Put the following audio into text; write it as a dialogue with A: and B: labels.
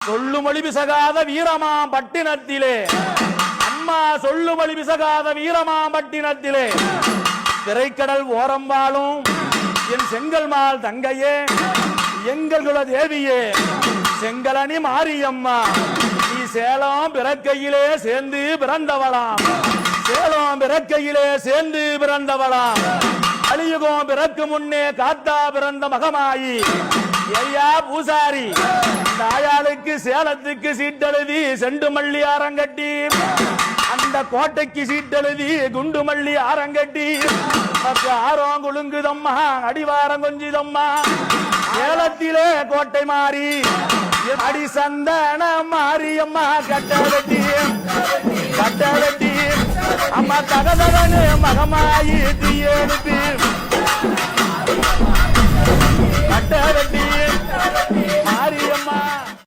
A: சொல்லுமொழி பிசகாத வீரமாம் பட்டினத்திலே அம்மா சொல்லுமொழி பிசகாத வீரமாம் பட்டினத்திலே திரைக்கடல் ஓரம் வாழும் என் செங்கல்மாள் தங்கையே எங்கள் குல தேவியே செங்கலனி மாரியம்மா நீ சேலம் பிறக்கையிலே சேர்ந்து பிறந்தவளாம் சேலம் பிறக்கையிலே சேர்ந்து பிறந்தவளாம் கலியுகம் பிறக்கு முன்னே காத்தா பிறந்த மகமாயி ஐயா பூசாரி தாயாளுக்கு சேலத்துக்கு சீட்டெழுதி செண்டு மல்லி ஆரங்கட்டி அந்த கோட்டைக்கு சீட்டெழுதி குண்டு மல்லி ஆரங்கட்டி ஆரம் குலுங்குதம்மா அடிவாரம் கொஞ்சிதம்மா சேலத்திலே கோட்டை மாறி அடி சந்தன மாரியம்மா கட்டவெட்டி அம்மா தகதகனு மகமாயி தீயெடுத்து கட்டவெட்டி